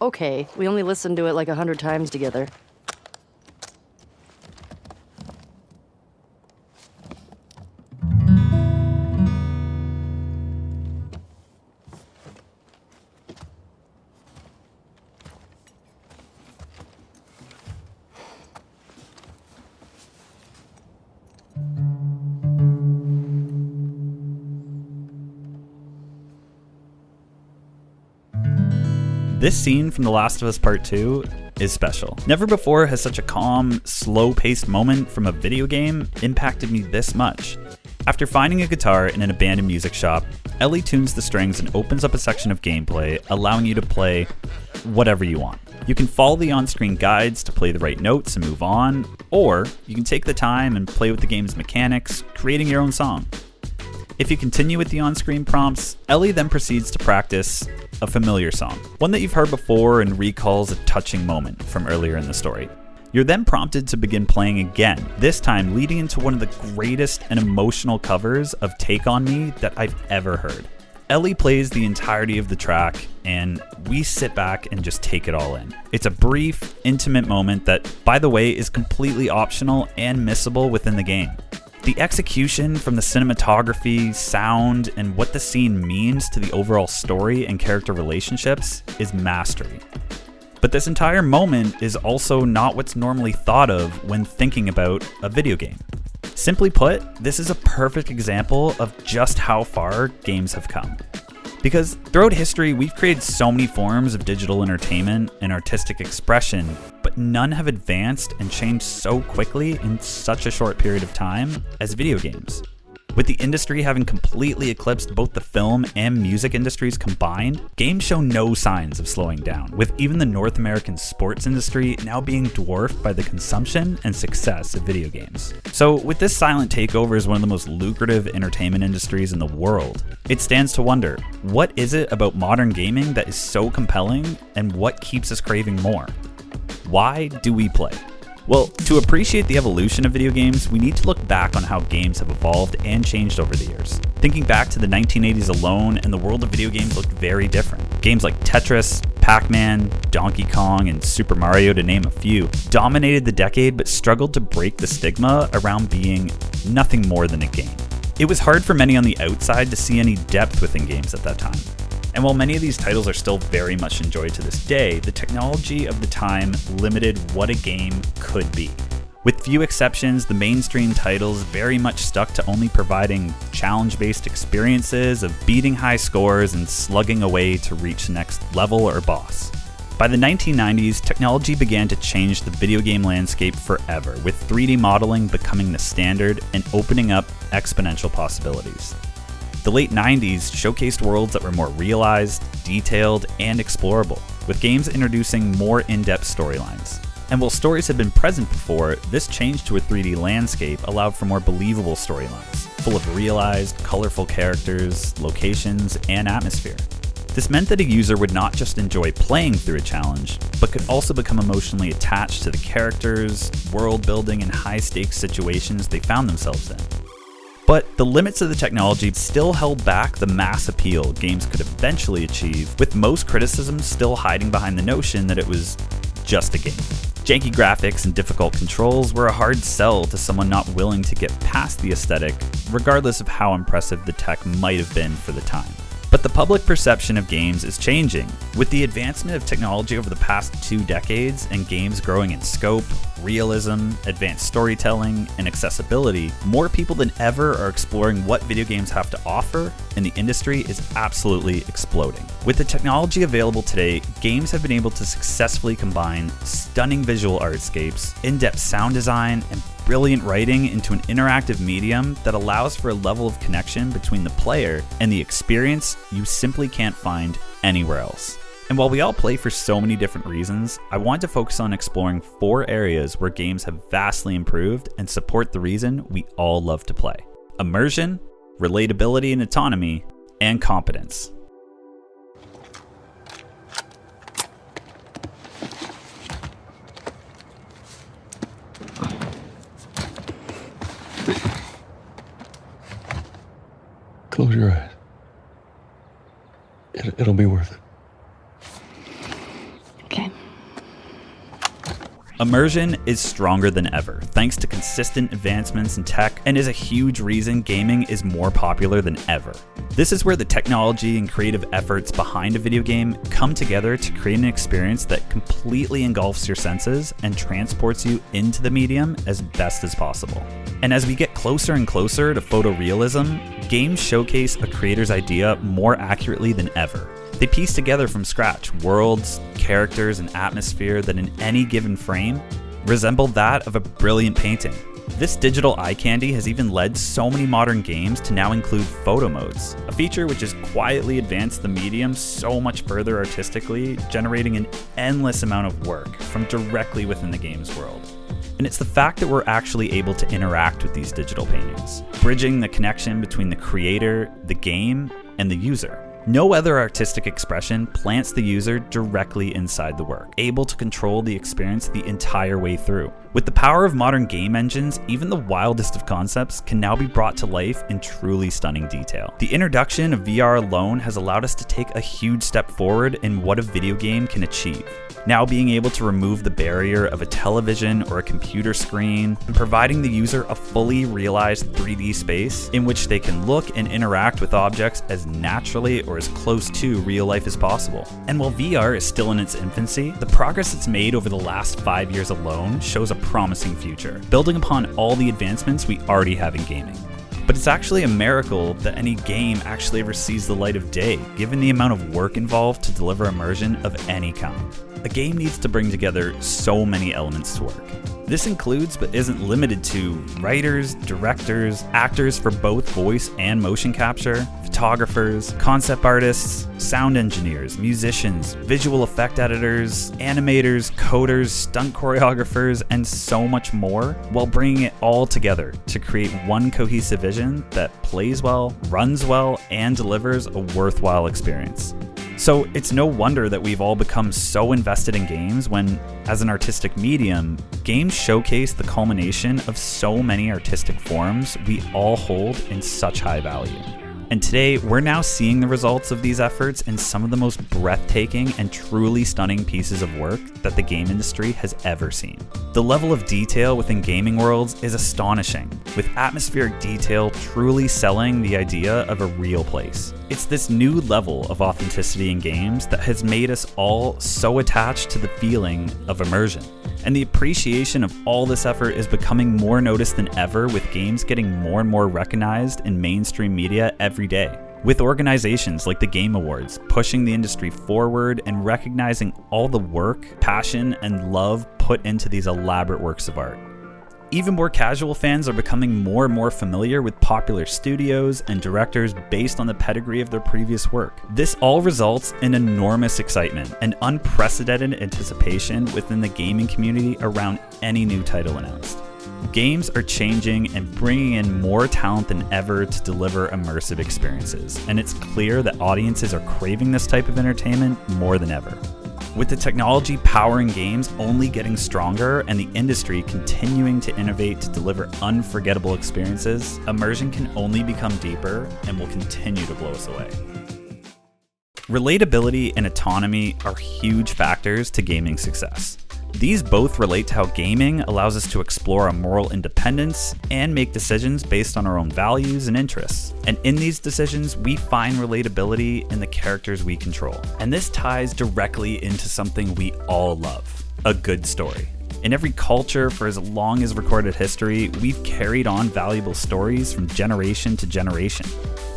Okay, we only listened to it like 100 times together. This scene from The Last of Us Part 2 is special. Never before has such a calm, slow-paced moment from a video game impacted me this much. After finding a guitar in an abandoned music shop, Ellie tunes the strings and opens up a section of gameplay, allowing you to play whatever you want. You can follow the on-screen guides to play the right notes and move on, or you can take the time and play with the game's mechanics, creating your own song. If you continue with the on-screen prompts, Ellie then proceeds to practice a familiar song, one that you've heard before and recalls a touching moment from earlier in the story. You're then prompted to begin playing again, this time leading into one of the greatest and emotional covers of Take On Me that I've ever heard. Ellie plays the entirety of the track, and we sit back and just take it all in. It's a brief, intimate moment that, by the way, is completely optional and missable within the game. The execution from the cinematography, sound, and what the scene means to the overall story and character relationships is mastery. But this entire moment is also not what's normally thought of when thinking about a video game. Simply put, this is a perfect example of just how far games have come. Because throughout history, we've created so many forms of digital entertainment and artistic expression, but none have advanced and changed so quickly in such a short period of time as video games. With the industry having completely eclipsed both the film and music industries combined, games show no signs of slowing down, with even the North American sports industry now being dwarfed by the consumption and success of video games. So with this silent takeover as one of the most lucrative entertainment industries in the world, it stands to wonder, what is it about modern gaming that is so compelling, and what keeps us craving more? Why do we play? Well, to appreciate the evolution of video games, we need to look back on how games have evolved and changed over the years. Thinking back to the 1980s alone, and the world of video games looked very different. Games like Tetris, Pac-Man, Donkey Kong, and Super Mario, to name a few, dominated the decade but struggled to break the stigma around being nothing more than a game. It was hard for many on the outside to see any depth within games at that time. And while many of these titles are still very much enjoyed to this day, the technology of the time limited what a game could be. With few exceptions, the mainstream titles very much stuck to only providing challenge-based experiences of beating high scores and slugging away to reach the next level or boss. By the 1990s, technology began to change the video game landscape forever, with 3D modeling becoming the standard and opening up exponential possibilities. The late 90s showcased worlds that were more realized, detailed, and explorable, with games introducing more in-depth storylines. And while stories had been present before, this change to a 3D landscape allowed for more believable storylines, full of realized, colorful characters, locations, and atmosphere. This meant that a user would not just enjoy playing through a challenge, but could also become emotionally attached to the characters, world building, and high-stakes situations they found themselves in. But the limits of the technology still held back the mass appeal games could eventually achieve, with most criticisms still hiding behind the notion that it was just a game. Janky graphics and difficult controls were a hard sell to someone not willing to get past the aesthetic, regardless of how impressive the tech might have been for the time. But the public perception of games is changing. With the advancement of technology over the past 2 decades and games growing in scope, realism, advanced storytelling, and accessibility, more people than ever are exploring what video games have to offer, and the industry is absolutely exploding. With the technology available today, games have been able to successfully combine stunning visual artscapes, in-depth sound design, and brilliant writing into an interactive medium that allows for a level of connection between the player and the experience you simply can't find anywhere else. And while we all play for so many different reasons, I want to focus on exploring 4 areas where games have vastly improved and support the reason we all love to play: immersion, relatability and autonomy, and competence. Close your eyes. It'll be worth it. Immersion is stronger than ever, thanks to consistent advancements in tech, and is a huge reason gaming is more popular than ever. This is where the technology and creative efforts behind a video game come together to create an experience that completely engulfs your senses and transports you into the medium as best as possible. And as we get closer and closer to photorealism, games showcase a creator's idea more accurately than ever. They piece together from scratch worlds, characters, and atmosphere that in any given frame resemble that of a brilliant painting. This digital eye candy has even led so many modern games to now include photo modes, a feature which has quietly advanced the medium so much further artistically, generating an endless amount of work from directly within the game's world. And it's the fact that we're actually able to interact with these digital paintings, bridging the connection between the creator, the game, and the user. No other artistic expression plants the user directly inside the work, able to control the experience the entire way through. With the power of modern game engines, even the wildest of concepts can now be brought to life in truly stunning detail. The introduction of VR alone has allowed us to take a huge step forward in what a video game can achieve. Now being able to remove the barrier of a television or a computer screen, and providing the user a fully realized 3D space in which they can look and interact with objects as naturally or as close to real life as possible. And while VR is still in its infancy, the progress it's made over the last 5 years alone shows a promising future, building upon all the advancements we already have in gaming. But it's actually a miracle that any game actually ever sees the light of day, given the amount of work involved to deliver immersion of any kind. A game needs to bring together so many elements to work. This includes, but isn't limited to, writers, directors, actors for both voice and motion capture, photographers, concept artists, sound engineers, musicians, visual effect editors, animators, coders, stunt choreographers, and so much more, while bringing it all together to create one cohesive vision that plays well, runs well, and delivers a worthwhile experience. So it's no wonder that we've all become so invested in games when, as an artistic medium, games showcase the culmination of so many artistic forms we all hold in such high value. And today, we're now seeing the results of these efforts in some of the most breathtaking and truly stunning pieces of work that the game industry has ever seen. The level of detail within gaming worlds is astonishing, with atmospheric detail truly selling the idea of a real place. It's this new level of authenticity in games that has made us all so attached to the feeling of immersion. And the appreciation of all this effort is becoming more noticed than ever, with games getting more and more recognized in mainstream media every day. With organizations like the Game Awards pushing the industry forward and recognizing all the work, passion, and love put into these elaborate works of art. Even more casual fans are becoming more and more familiar with popular studios and directors based on the pedigree of their previous work. This all results in enormous excitement and unprecedented anticipation within the gaming community around any new title announced. Games are changing and bringing in more talent than ever to deliver immersive experiences, and it's clear that audiences are craving this type of entertainment more than ever. With the technology powering games only getting stronger and the industry continuing to innovate to deliver unforgettable experiences, immersion can only become deeper and will continue to blow us away. Relatability and autonomy are huge factors to gaming success. These both relate to how gaming allows us to explore our moral independence and make decisions based on our own values and interests. And in these decisions, we find relatability in the characters we control. And this ties directly into something we all love: a good story. In every culture for as long as recorded history, we've carried on valuable stories from generation to generation.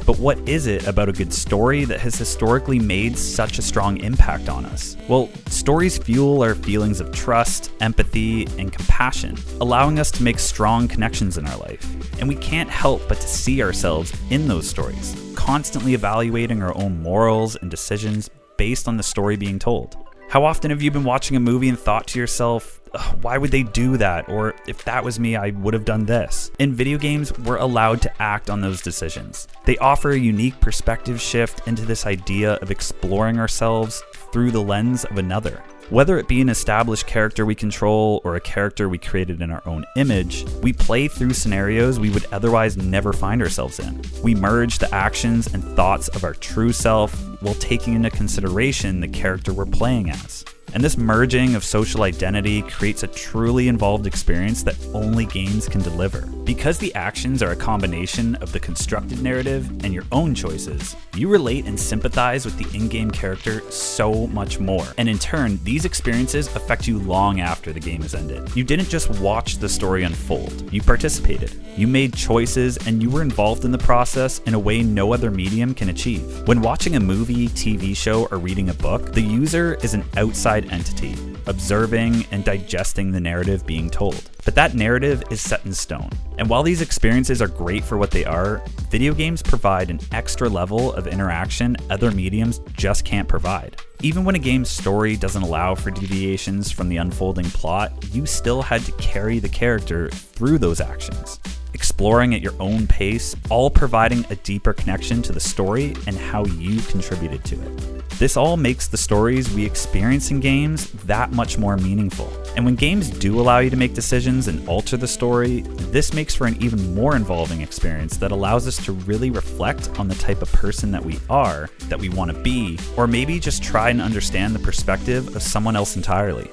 But what is it about a good story that has historically made such a strong impact on us? Well, stories fuel our feelings of trust, empathy, and compassion, allowing us to make strong connections in our life. And we can't help but to see ourselves in those stories, constantly evaluating our own morals and decisions based on the story being told. How often have you been watching a movie and thought to yourself, why would they do that? Or if that was me, I would have done this. In video games, we're allowed to act on those decisions. They offer a unique perspective shift into this idea of exploring ourselves through the lens of another. Whether it be an established character we control or a character we created in our own image, we play through scenarios we would otherwise never find ourselves in. We merge the actions and thoughts of our true self while taking into consideration the character we're playing as. And this merging of social identity creates a truly involved experience that only games can deliver. Because the actions are a combination of the constructed narrative and your own choices, you relate and sympathize with the in-game character so much more. And in turn, these experiences affect you long after the game has ended. You didn't just watch the story unfold, you participated. You made choices and you were involved in the process in a way no other medium can achieve. When watching a movie, TV show, or reading a book, the user is an outside entity, observing and digesting the narrative being told. But that narrative is set in stone. And while these experiences are great for what they are, video games provide an extra level of interaction other mediums just can't provide. Even when a game's story doesn't allow for deviations from the unfolding plot, you still had to carry the character through those actions, exploring at your own pace, all providing a deeper connection to the story and how you contributed to it. This all makes the stories we experience in games that much more meaningful. And when games do allow you to make decisions and alter the story, this makes for an even more involving experience that allows us to really reflect on the type of person that we are, that we want to be, or maybe just try and understand the perspective of someone else entirely.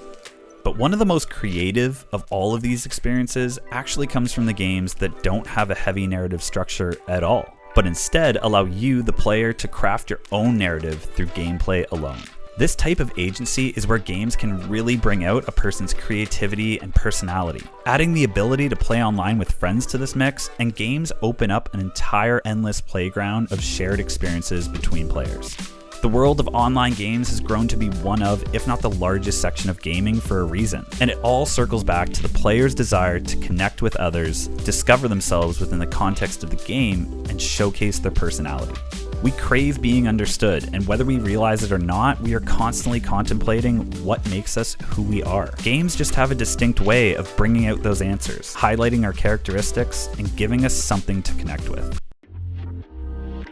But one of the most creative of all of these experiences actually comes from the games that don't have a heavy narrative structure at all, but instead allow you, the player, to craft your own narrative through gameplay alone. This type of agency is where games can really bring out a person's creativity and personality. Adding the ability to play online with friends to this mix, and games open up an entire endless playground of shared experiences between players. The world of online games has grown to be one of, if not the largest section of gaming, for a reason. And it all circles back to the player's desire to connect with others, discover themselves within the context of the game, and showcase their personality. We crave being understood, and whether we realize it or not, we are constantly contemplating what makes us who we are. Games just have a distinct way of bringing out those answers, highlighting our characteristics, and giving us something to connect with.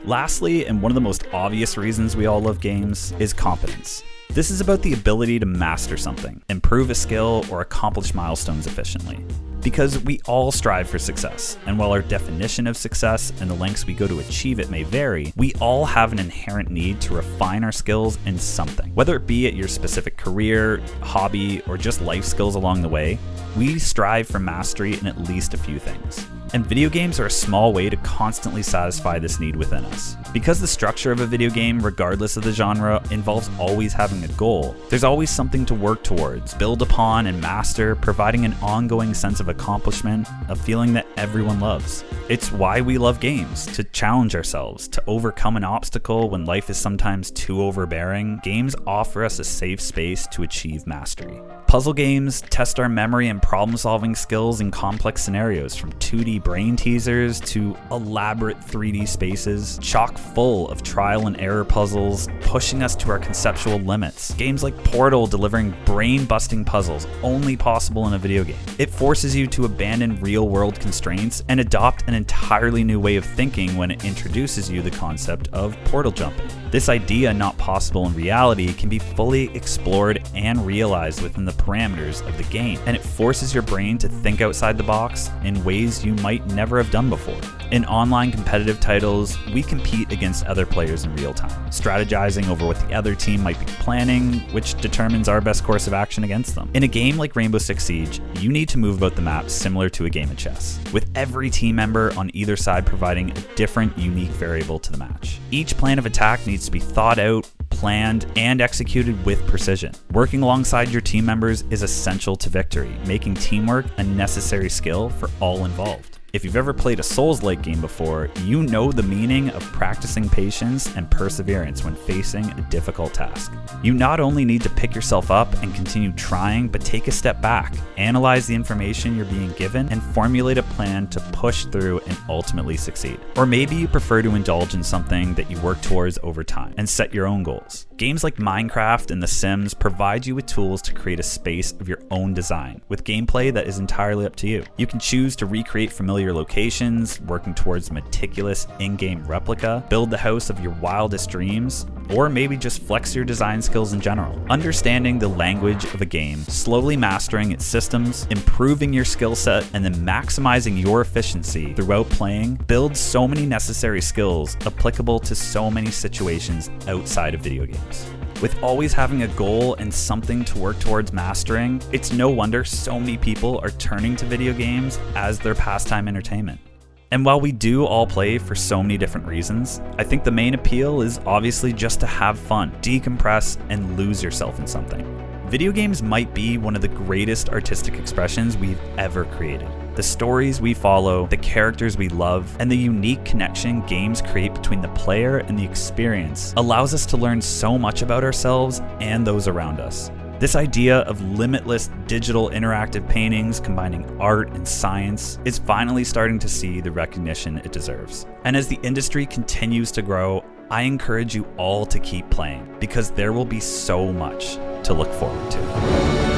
Lastly, and one of the most obvious reasons we all love games, is competence. This is about the ability to master something, improve a skill, or accomplish milestones efficiently. Because we all strive for success, and while our definition of success and the lengths we go to achieve it may vary, we all have an inherent need to refine our skills in something. Whether it be at your specific career, hobby, or just life skills along the way, we strive for mastery in at least a few things. And video games are a small way to constantly satisfy this need within us. Because the structure of a video game, regardless of the genre, involves always having a goal, there's always something to work towards, build upon, and master, providing an ongoing sense of accomplishment, a feeling that everyone loves. It's why we love games, to challenge ourselves, to overcome an obstacle when life is sometimes too overbearing. Games offer us a safe space to achieve mastery. Puzzle games test our memory and problem-solving skills in complex scenarios, from 2D brain teasers to elaborate 3D spaces, chock full of trial and error puzzles, pushing us to our conceptual limits. Games like Portal delivering brain-busting puzzles only possible in a video game. It forces you to abandon real-world constraints and adopt an entirely new way of thinking when it introduces you the concept of portal jumping. This idea, not possible in reality, can be fully explored and realized within the parameters of the game, and it forces your brain to think outside the box in ways you might never have done before. In online competitive titles, we compete against other players in real time, strategizing over what the other team might be planning, which determines our best course of action against them. In a game like Rainbow Six Siege, you need to move about the map similar to a game of chess, with every team member on either side providing a different, unique variable to the match. Each plan of attack needs to be thought out, planned, and executed with precision. Working alongside your team members is essential to victory, making teamwork a necessary skill for all involved. If you've ever played a Souls-like game before, you know the meaning of practicing patience and perseverance when facing a difficult task. You not only need to pick yourself up and continue trying, but take a step back, analyze the information you're being given, and formulate a plan to push through and ultimately succeed. Or maybe you prefer to indulge in something that you work towards over time and set your own goals. Games like Minecraft and The Sims provide you with tools to create a space of your own design, with gameplay that is entirely up to you. You can choose to recreate familiar locations, working towards meticulous in-game replica, build the house of your wildest dreams, or maybe just flex your design skills in general. Understanding the language of a game, slowly mastering its systems, improving your skill set, and then maximizing your efficiency throughout playing builds so many necessary skills applicable to so many situations outside of video games. With always having a goal and something to work towards mastering, it's no wonder so many people are turning to video games as their pastime entertainment. And while we do all play for so many different reasons, I think the main appeal is obviously just to have fun, decompress, and lose yourself in something. Video games might be one of the greatest artistic expressions we've ever created. The stories we follow, the characters we love, and the unique connection games create between the player and the experience allows us to learn so much about ourselves and those around us. This idea of limitless digital interactive paintings combining art and science is finally starting to see the recognition it deserves. And as the industry continues to grow, I encourage you all to keep playing because there will be so much to look forward to.